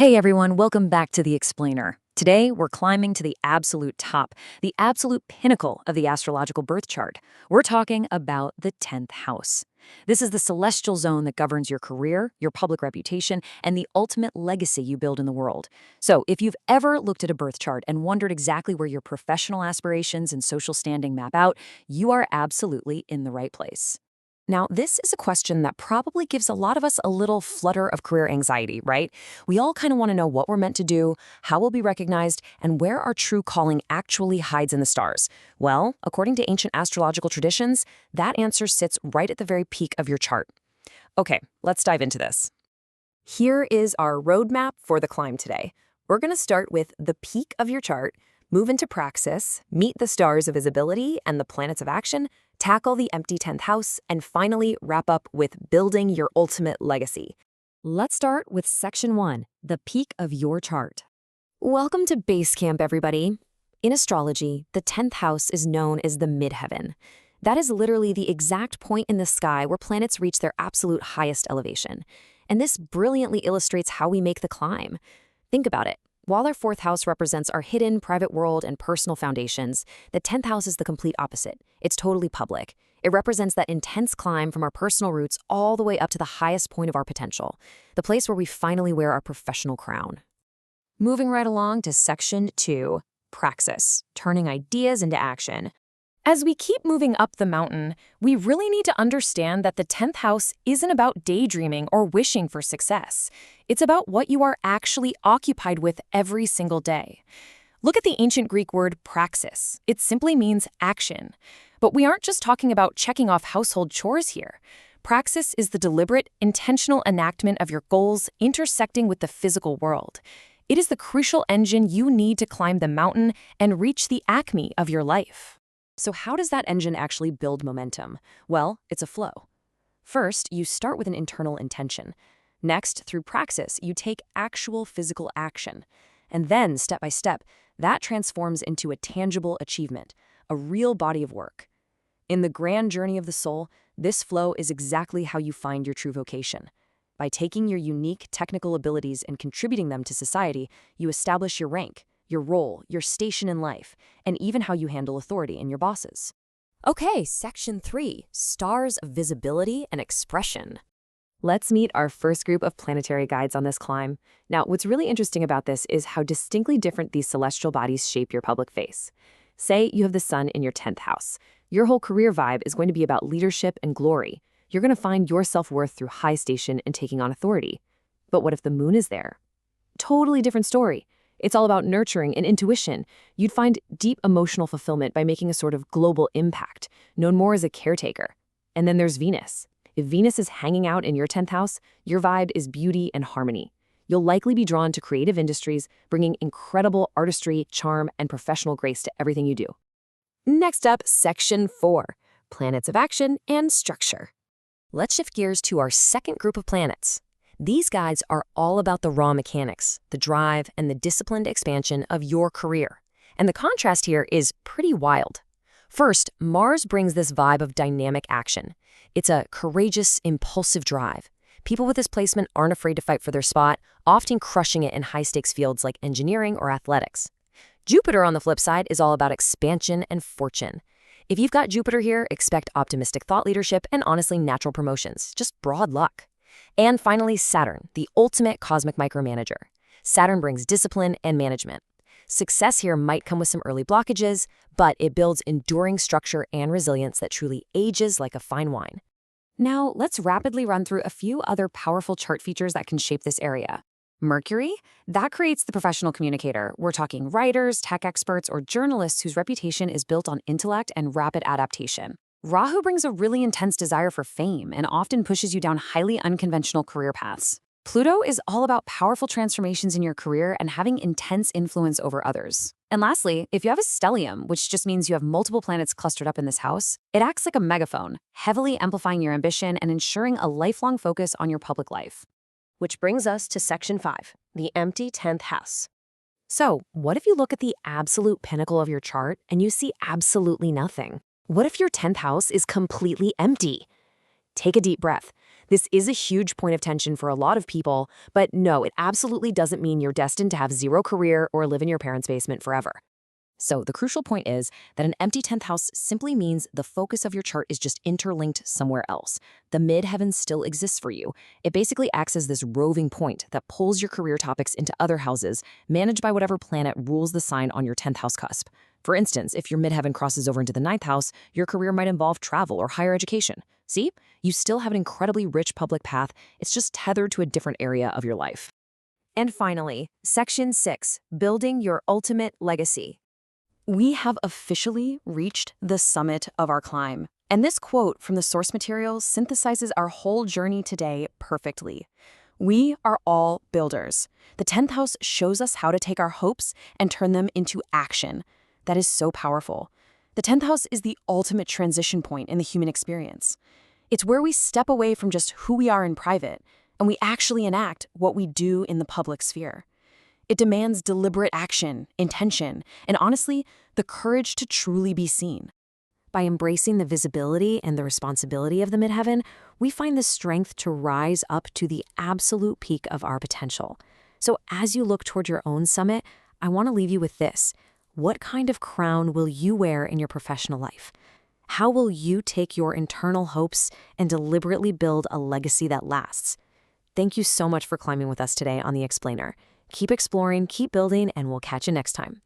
Hey everyone, welcome back to The Explainer. Today, we're climbing to the absolute top, the absolute pinnacle of the astrological birth chart. We're talking about the 10th house. This is the celestial zone that governs your career, your public reputation, and the ultimate legacy you build in the world. So, if you've ever looked at a birth chart and wondered exactly where your professional aspirations and social standing map out, you are absolutely in the right place. Now, this is a question that probably gives a lot of us a little flutter of career anxiety, right? We all kind of want to know what we're meant to do, how we'll be recognized, and where our true calling actually hides in the stars. Well, according to ancient astrological traditions, that answer sits right at the very peak of your chart. Okay, let's dive into this. Here is our roadmap for the climb today. We're going to start with the peak of your chart, move into praxis, meet the stars of visibility and the planets of action, tackle the empty 10th house, and finally wrap up with building your ultimate legacy. Let's start with Section 1, the peak of your chart. Welcome to Base Camp, everybody. In astrology, the 10th house is known as the Midheaven. That is literally the exact point in the sky where planets reach their absolute highest elevation. And this brilliantly illustrates how we make the climb. Think about it. While our 4th house represents our hidden, private world and personal foundations, the 10th house is the complete opposite. It's totally public. It represents that intense climb from our personal roots all the way up to the highest point of our potential, the place where we finally wear our professional crown. Moving right along to Section 2, Praxis, turning ideas into action. As we keep moving up the mountain, we really need to understand that the 10th house isn't about daydreaming or wishing for success. It's about what you are actually occupied with every single day. Look at the ancient Greek word praxis. It simply means action. But we aren't just talking about checking off household chores here. Praxis is the deliberate, intentional enactment of your goals intersecting with the physical world. It is the crucial engine you need to climb the mountain and reach the acme of your life. So how does that engine actually build momentum? Well, it's a flow. First, you start with an internal intention. Next, through praxis, you take actual physical action. And then, step by step, that transforms into a tangible achievement, a real body of work. In the grand journey of the soul, this flow is exactly how you find your true vocation. By taking your unique technical abilities and contributing them to society, you establish your rank, your role, your station in life, and even how you handle authority in your bosses. Okay, Section 3, Stars of Visibility and Expression. Let's meet our first group of planetary guides on this climb. Now, what's really interesting about this is how distinctly different these celestial bodies shape your public face. Say you have the sun in your 10th house. Your whole career vibe is going to be about leadership and glory. You're going to find your self-worth through high station and taking on authority. But what if the moon is there? Totally different story. It's all about nurturing and intuition. You'd find deep emotional fulfillment by making a sort of global impact, known more as a caretaker. And then there's Venus. If Venus is hanging out in your 10th house, your vibe is beauty and harmony. You'll likely be drawn to creative industries, bringing incredible artistry, charm, and professional grace to everything you do. Next up, Section 4, Planets of Action and Structure. Let's shift gears to our second group of planets. These guides are all about the raw mechanics, the drive, and the disciplined expansion of your career. And the contrast here is pretty wild. First, Mars brings this vibe of dynamic action. It's a courageous, impulsive drive. People with this placement aren't afraid to fight for their spot, often crushing it in high-stakes fields like engineering or athletics. Jupiter, on the flip side, is all about expansion and fortune. If you've got Jupiter here, expect optimistic thought leadership and honestly natural promotions, just broad luck. And finally, Saturn, the ultimate cosmic micromanager. Saturn brings discipline and management. Success here might come with some early blockages, but it builds enduring structure and resilience that truly ages like a fine wine. Now, let's rapidly run through a few other powerful chart features that can shape this area. Mercury, that creates the professional communicator. We're talking writers, tech experts, or journalists whose reputation is built on intellect and rapid adaptation. Rahu brings a really intense desire for fame and often pushes you down highly unconventional career paths. Pluto is all about powerful transformations in your career and having intense influence over others. And lastly, if you have a stellium, which just means you have multiple planets clustered up in this house, it acts like a megaphone, heavily amplifying your ambition and ensuring a lifelong focus on your public life. Which brings us to Section 5, the empty 10th house. So, what if you look at the absolute pinnacle of your chart and you see absolutely nothing? What if your 10th house is completely empty? Take a deep breath. This is a huge point of tension for a lot of people, but no, it absolutely doesn't mean you're destined to have zero career or live in your parents' basement forever. So the crucial point is that an empty 10th house simply means the focus of your chart is just interlinked somewhere else. The midheaven still exists for you. It basically acts as this roving point that pulls your career topics into other houses, managed by whatever planet rules the sign on your 10th house cusp. For instance, if your midheaven crosses over into the 9th house, your career might involve travel or higher education. See? You still have an incredibly rich public path. It's just tethered to a different area of your life. And finally, Section 6, Building Your Ultimate Legacy. We have officially reached the summit of our climb. And this quote from the source material synthesizes our whole journey today perfectly. We are all builders. The 10th house shows us how to take our hopes and turn them into action. That is so powerful. The 10th house is the ultimate transition point in the human experience. It's where we step away from just who we are in private, and we actually enact what we do in the public sphere. It demands deliberate action, intention, and honestly, the courage to truly be seen. By embracing the visibility and the responsibility of the midheaven, we find the strength to rise up to the absolute peak of our potential. So as you look toward your own summit, I want to leave you with this. What kind of crown will you wear in your professional life? How will you take your internal hopes and deliberately build a legacy that lasts? Thank you so much for climbing with us today on The Explainer. Keep exploring, keep building, and we'll catch you next time.